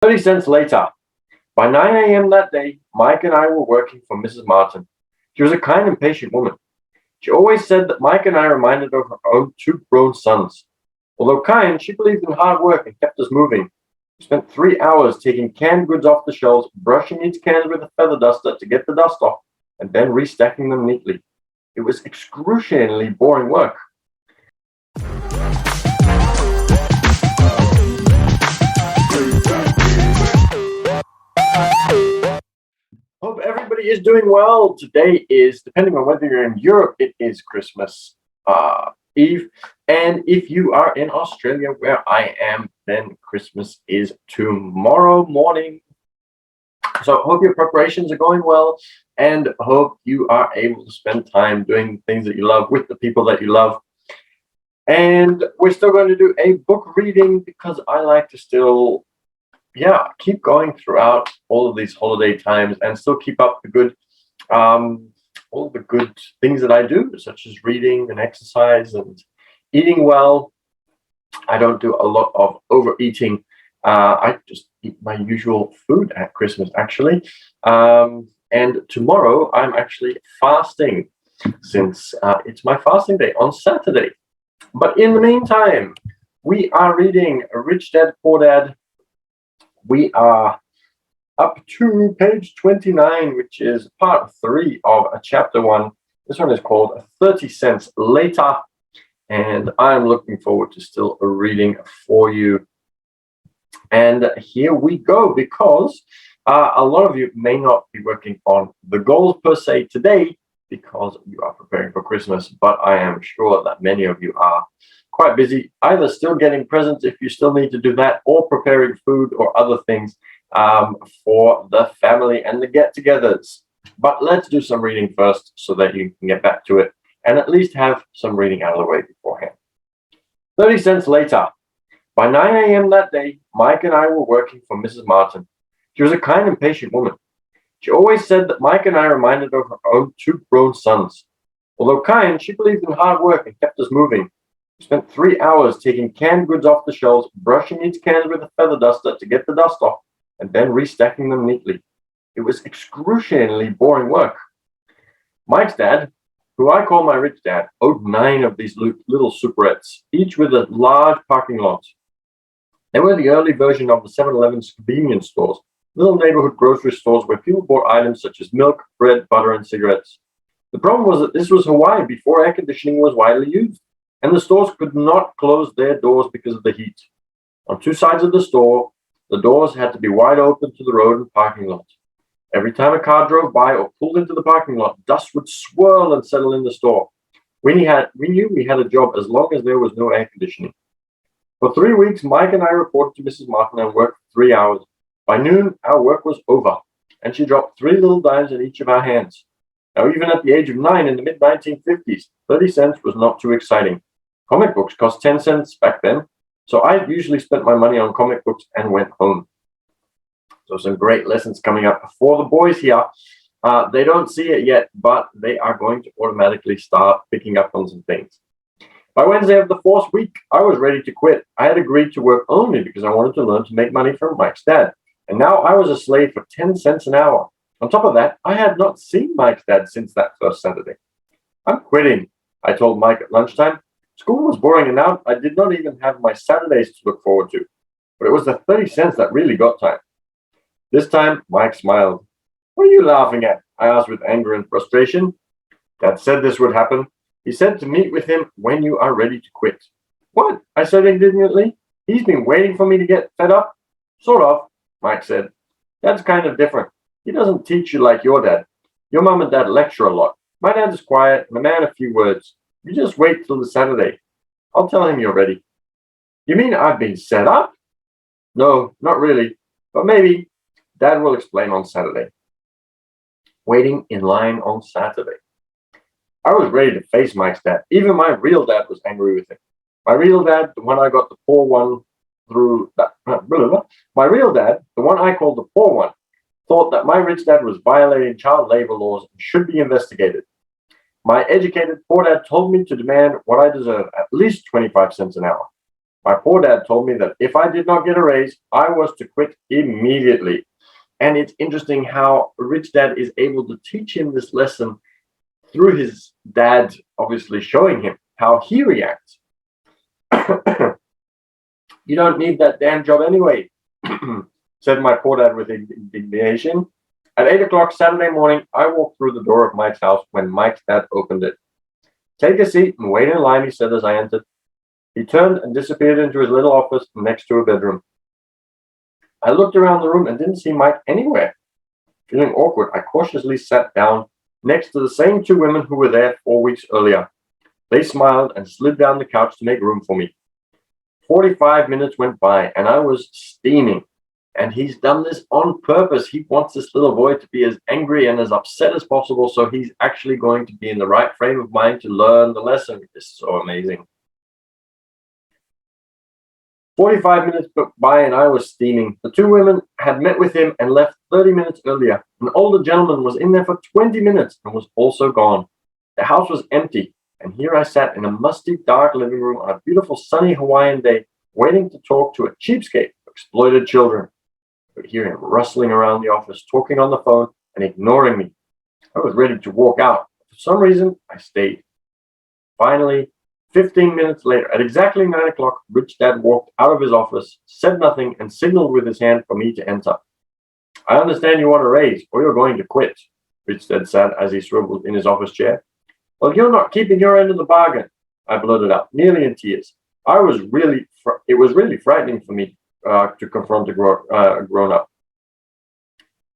30 cents later. By 9 a.m. that day, Mike and I were working for Mrs. Martin. She was a kind and patient woman. She always said that Mike and I reminded her of her own two grown sons. Although kind, she believed in hard work and kept us moving. We spent 3 hours taking canned goods off the shelves, brushing each can with a feather duster to get the dust off, and then restacking them neatly. It was excruciatingly boring work. Hope everybody is doing well. Today is, depending on whether you're in Europe, it is Christmas Eve. And if you are in Australia, where I am, then Christmas is tomorrow morning. So hope your preparations are going well, and hope you are able to spend time doing things that you love with the people that you love. And we're still going to do a book reading because I like to still keep going throughout all of these holiday times and still keep up the good all the good things that I do, such as reading and exercise and eating well. I don't do a lot of overeating. I just eat my usual food at Christmas, actually. And tomorrow I'm actually fasting, since it's my fasting day on Saturday. But in the meantime, we are reading Rich Dad, Poor Dad. We are up to page 29, which is part 3 of chapter 1. This one is called 30 Cents Later, and I'm looking forward to still reading for you. And here we go, because a lot of you may not be working on the goals per se today because you are preparing for Christmas, but I am sure that many of you are quite busy, either still getting presents if you still need to do that, or preparing food or other things for the family and the get-togethers. But let's do some reading first so that you can get back to it and at least have some reading out of the way beforehand. 30 cents later. By 9 a.m. that day, Mike and I were working for Mrs. Martin. She was a kind and patient woman. She always said that Mike and I reminded her of her own two grown sons. Although kind, she believed in hard work and kept us moving. We spent 3 hours taking canned goods off the shelves, brushing each can with a feather duster to get the dust off, and then restacking them neatly. It was excruciatingly boring work. Mike's dad, who I call my rich dad, owned 9 of these little superettes, each with a large parking lot. They were the early version of the 7-Eleven's convenience stores, little neighborhood grocery stores where people bought items such as milk, bread, butter, and cigarettes. The problem was that this was Hawaii before air conditioning was widely used, and the stores could not close their doors because of the heat. On 2 sides of the store, the doors had to be wide open to the road and parking lot. Every time a car drove by or pulled into the parking lot, dust would swirl and settle in the store. We knew we had a job as long as there was no air conditioning. For 3 weeks, Mike and I reported to Mrs. Martin and worked for 3 hours. By noon, our work was over, and she dropped 3 little dimes in each of our hands. Now, even at the age of 9 in the mid-1950s, 30 cents was not too exciting. Comic books cost 10 cents back then, so I usually spent my money on comic books and went home. So some great lessons coming up for the boys here. They don't see it yet, but they are going to automatically start picking up on some things. By Wednesday of the 4th week, I was ready to quit. I had agreed to work only because I wanted to learn to make money from Mike's dad. And now I was a slave for 10 cents an hour. On top of that, I had not seen Mike's dad since that first Saturday. I'm quitting, I told Mike at lunchtime. School was boring enough. I did not even have my Saturdays to look forward to. But it was the 30 cents that really got time. This time, Mike smiled. What are you laughing at? I asked with anger and frustration. Dad said this would happen. He said to meet with him when you are ready to quit. What? I said indignantly. He's been waiting for me to get fed up? Sort of, Mike said. Dad's kind of different. He doesn't teach you like your dad. Your mom and dad lecture a lot. My dad is quiet and a man of few words. You just wait till the Saturday. I'll tell him you're ready. You mean I've been set up? No, not really. But maybe. Dad will explain on Saturday. Waiting in line on Saturday. I was ready to face Mike's dad. Even my real dad was angry with him. My real dad, the one I got the poor one through that. My real dad, the one I called the poor one, thought that my rich dad was violating child labor laws and should be investigated. My educated poor dad told me to demand what I deserve, at least 25 cents an hour. My poor dad told me that if I did not get a raise, I was to quit immediately. And it's interesting how Rich Dad is able to teach him this lesson through his dad obviously showing him how he reacts. You don't need that damn job anyway, said my poor dad with indignation. At 8 o'clock Saturday morning, I walked through the door of Mike's house when Mike's dad opened it. Take a seat and wait in line, he said as I entered. He turned and disappeared into his little office next to a bedroom. I looked around the room and didn't see Mike anywhere. Feeling awkward, I cautiously sat down next to the same two women who were there 4 weeks earlier. They smiled and slid down the couch to make room for me. 45 minutes went by and I was steaming. And he's done this on purpose. He wants this little boy to be as angry and as upset as possible, so he's actually going to be in the right frame of mind to learn the lesson. This is so amazing. 45 minutes by and I was steaming. The two women had met with him and left 30 minutes earlier. An older gentleman was in there for 20 minutes and was also gone. The house was empty, and here I sat in a musty, dark living room on a beautiful sunny Hawaiian day, waiting to talk to a cheapskate who exploited children. I could hear him rustling around the office, talking on the phone and ignoring me. I was ready to walk out. For some reason, I stayed. Finally, 15 minutes later, at exactly 9 o'clock, Rich Dad walked out of his office, said nothing, and signaled with his hand for me to enter. I understand you want a raise, or you're going to quit, Rich Dad said as he swiveled in his office chair. Well, you're not keeping your end of the bargain, I blurted out, nearly in tears. It was really frightening for me to confront a grown-up.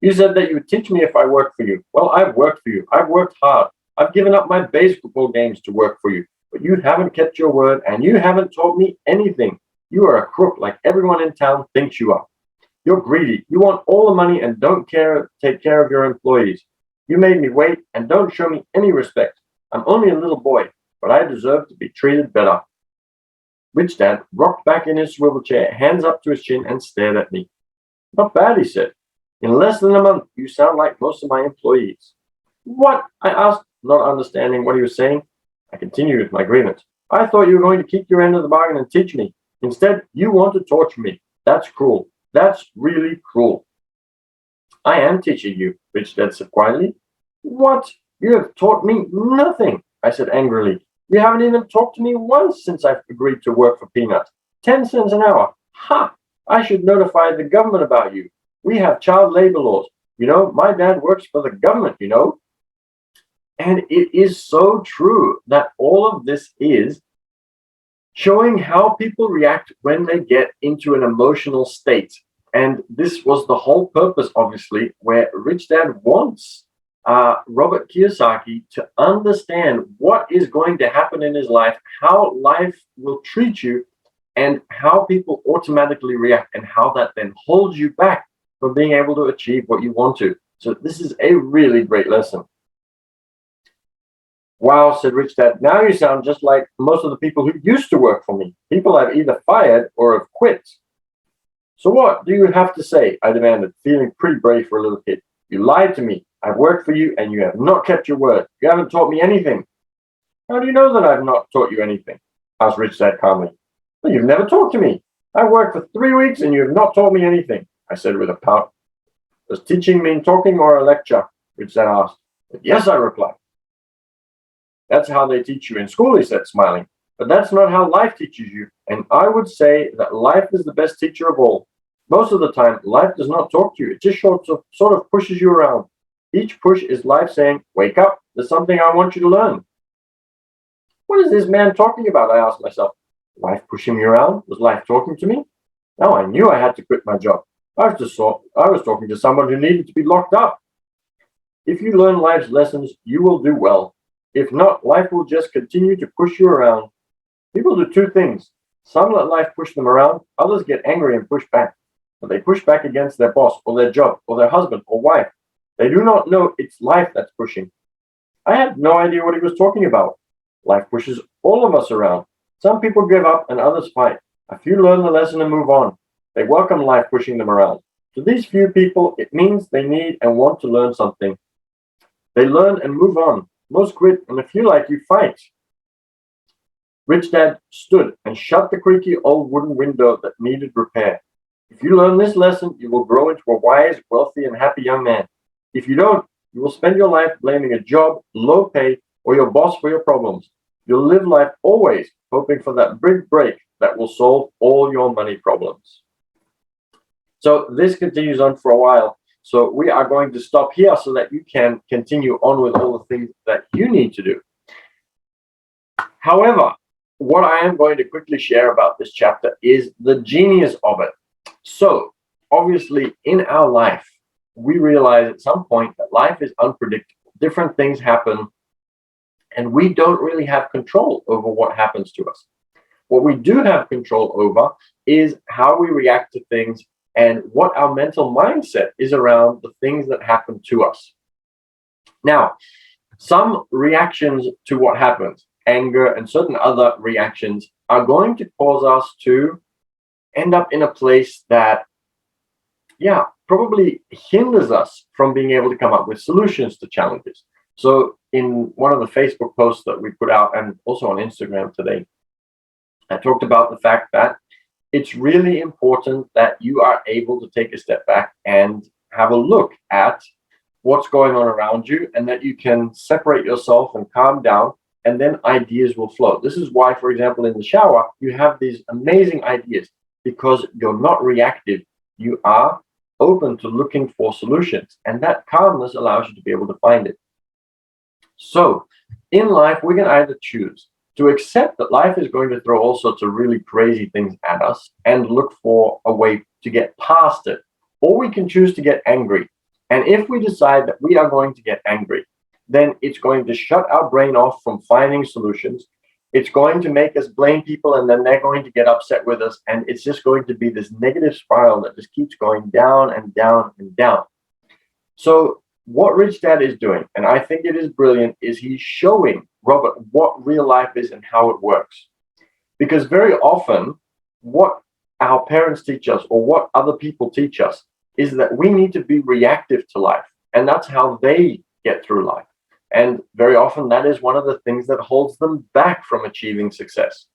You said that you would teach me if I worked for you. Well, I've worked for you. I've worked hard. I've given up my baseball games to work for you. But you haven't kept your word, and you haven't taught me anything. You are a crook like everyone in town thinks you are. You're greedy. You want all the money and don't take care of your employees. You made me wait and don't show me any respect. I'm only a little boy, but I deserve to be treated better. Rich Dad rocked back in his swivel chair, hands up to his chin, and stared at me. Not bad, he said. In less than a month, you sound like most of my employees. What? I asked, not understanding what he was saying. I continued with my grievance. I thought you were going to keep your end of the bargain and teach me. Instead, you want to torture me. That's cruel. That's really cruel. I am teaching you, Rich Dad said quietly. What? You have taught me nothing, I said angrily. You haven't even talked to me once since I've agreed to work for peanuts. 10 cents an hour. Ha! I should notify the government about you. We have child labor laws. You know, my dad works for the government, you know. And it is so true that all of this is showing how people react when they get into an emotional state. And this was the whole purpose, obviously, where Rich Dad wants Robert Kiyosaki to understand what is going to happen in his life, how life will treat you, and how people automatically react, and how that then holds you back from being able to achieve what you want to. So this is a really great lesson. Wow, said Rich Dad, now you sound just like most of the people who used to work for me. People I've either fired or have quit. So what do you have to say? I demanded, feeling pretty brave for a little kid. You lied to me. I've worked for you and you have not kept your word. You haven't taught me anything. How do you know that I've not taught you anything? Asked Rich Dad calmly. Well, you've never talked to me. I've worked for 3 weeks and you have not taught me anything, I said with a pout. Does teaching mean talking or a lecture? Rich Dad asked. Yes, I replied. That's how they teach you in school, he said, smiling. But that's not how life teaches you. And I would say that life is the best teacher of all. Most of the time, life does not talk to you. It just sort of pushes you around. Each push is life saying, wake up, there's something I want you to learn. What is this man talking about? I asked myself. Life pushing me around? Was life talking to me? Now I knew I had to quit my job. I was talking to someone who needed to be locked up. If you learn life's lessons, you will do well. If not, life will just continue to push you around. People do two things. Some let life push them around, others get angry and push back. But they push back against their boss or their job or their husband or wife. They do not know it's life that's pushing. I had no idea what he was talking about. Life pushes all of us around. Some people give up and others fight. A few learn the lesson and move on. They welcome life pushing them around. To these few people, it means they need and want to learn something. They learn and move on. Most quit, and a few like you fight. Rich Dad stood and shut the creaky old wooden window that needed repair. If you learn this lesson, you will grow into a wise, wealthy, and happy young man. If you don't, you will spend your life blaming a job, low pay, or your boss for your problems. You'll live life always hoping for that big break that will solve all your money problems. So this continues on for a while. So we are going to stop here so that you can continue on with all the things that you need to do. However, what I am going to quickly share about this chapter is the genius of it. So obviously in our life, we realize at some point that life is unpredictable. Different things happen, and we don't really have control over what happens to us. What we do have control over is how we react to things and what our mental mindset is around the things that happen to us. Now, some reactions to what happens, anger and certain other reactions, are going to cause us to end up in a place that, probably hinders us from being able to come up with solutions to challenges. So in one of the Facebook posts that we put out, and also on Instagram today, I talked about the fact that it's really important that you are able to take a step back and have a look at what's going on around you, and that you can separate yourself and calm down, and then ideas will flow. This is why, for example, in the shower, you have these amazing ideas, because you're not reactive. You are open to looking for solutions, and that calmness allows you to be able to find it. So in life, we can either choose to accept that life is going to throw all sorts of really crazy things at us and look for a way to get past it, or we can choose to get angry. And if we decide that we are going to get angry, then it's going to shut our brain off from finding solutions. It's going to make us blame people, and then they're going to get upset with us. And it's just going to be this negative spiral that just keeps going down and down and down. So what Rich Dad is doing, and I think it is brilliant, is he's showing Robert what real life is and how it works. Because very often, what our parents teach us or what other people teach us is that we need to be reactive to life. And that's how they get through life. And very often that is one of the things that holds them back from achieving success.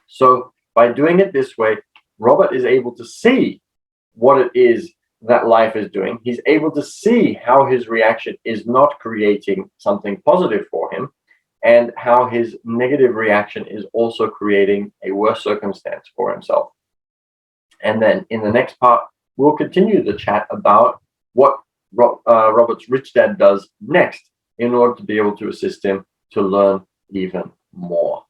So by doing it this way, Robert is able to see what it is that life is doing. He's able to see how his reaction is not creating something positive for him, and how his negative reaction is also creating a worse circumstance for himself. And then in the next part, we'll continue the chat about what Robert's Rich Dad does next in order to be able to assist him to learn even more.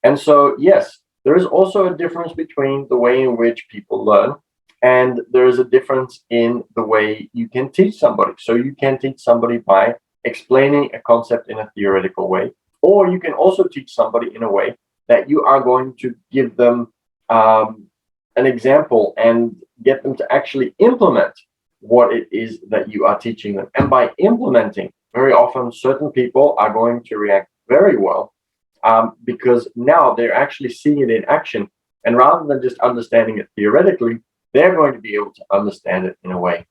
And so, yes, there is also a difference between the way in which people learn, and there is a difference in the way you can teach somebody. So you can teach somebody by explaining a concept in a theoretical way, or you can also teach somebody in a way that you are going to give them an example and get them to actually implement what it is that you are teaching them. And by implementing, very often certain people are going to react very well, because now they're actually seeing it in action. And rather than just understanding it theoretically, they're going to be able to understand it in a way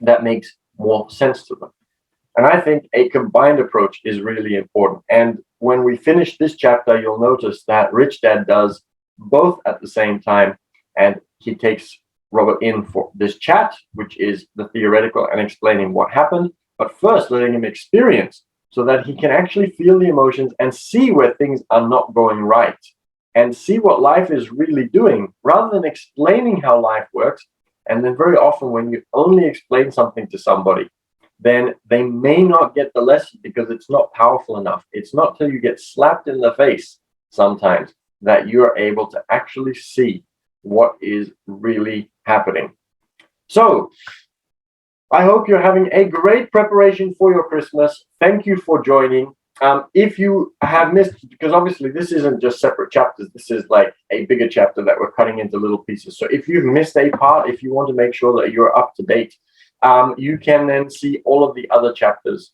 that makes more sense to them. And I think a combined approach is really important. And when we finish this chapter, you'll notice that Rich Dad does both at the same time. And he takes Robert in for this chat, which is the theoretical and explaining what happened, but first letting him experience so that he can actually feel the emotions and see where things are not going right, and see what life is really doing, rather than explaining how life works. And then very often when you only explain something to somebody, then they may not get the lesson because it's not powerful enough. It's not till you get slapped in the face sometimes that you are able to actually see what is really happening. So I hope you're having a great preparation for your Christmas. Thank you for joining. If you have missed, because obviously this isn't just separate chapters, this is like a bigger chapter that we're cutting into little pieces. So if you've missed a part, if you want to make sure that you're up to date, you can then see all of the other chapters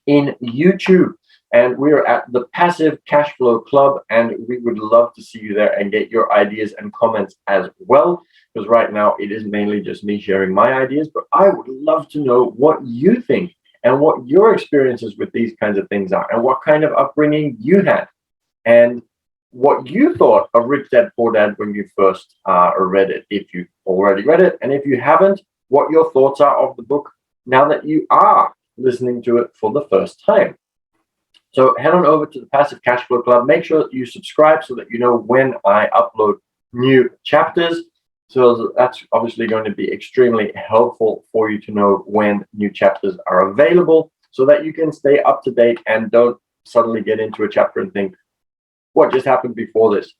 in YouTube. And we're at the Passive Cash Flow Club, and we would love to see you there and get your ideas and comments as well. Because right now it is mainly just me sharing my ideas, but I would love to know what you think and what your experiences with these kinds of things are, and what kind of upbringing you had. and what you thought of Rich Dad Poor Dad when you first read it, if you already read it, and if you haven't, what your thoughts are of the book now that you are listening to it for the first time. So head on over to the Passive Cash Flow Club. Make sure that you subscribe so that you know when I upload new chapters. So that's obviously going to be extremely helpful for you to know when new chapters are available so that you can stay up to date and don't suddenly get into a chapter and think, what just happened before this?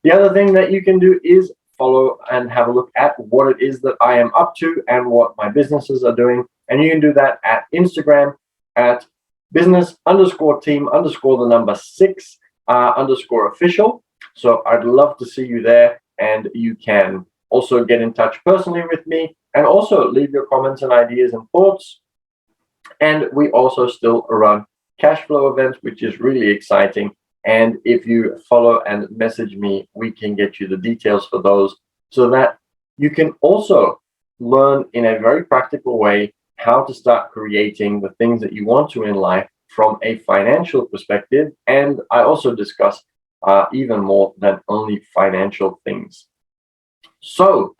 The other thing that you can do is follow and have a look at what it is that I am up to and what my businesses are doing. And you can do that at Instagram at business_the number 6_official. So I'd love to see you there, and you can also get in touch personally with me and also leave your comments and ideas and thoughts. And we also still run cash flow events, which is really exciting. And if you follow and message me, we can get you the details for those so that you can also learn in a very practical way how to start creating the things that you want to in life from a financial perspective. And I also discuss even more than only financial things. So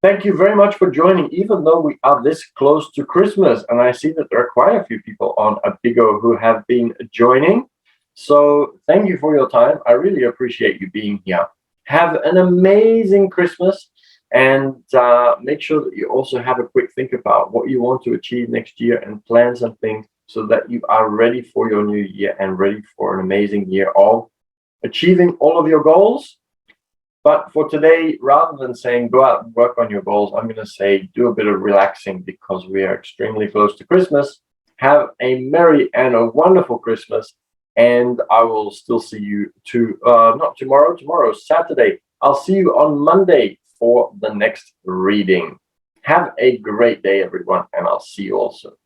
thank you very much for joining, even though we are this close to Christmas. And I see that there are quite a few people on BIGO who have been joining. So thank you for your time. I really appreciate you being here. Have an amazing Christmas, and make sure that you also have a quick think about what you want to achieve next year and plan some things so that you are ready for your new year and ready for an amazing year of achieving all of your goals. But for today, rather than saying go out and work on your goals, I'm going to say do a bit of relaxing because we are extremely close to Christmas. Have a merry and a wonderful Christmas. And I will still see you not tomorrow, tomorrow's Saturday. I'll see you on Monday for the next reading. Have a great day, everyone, and I'll see you also.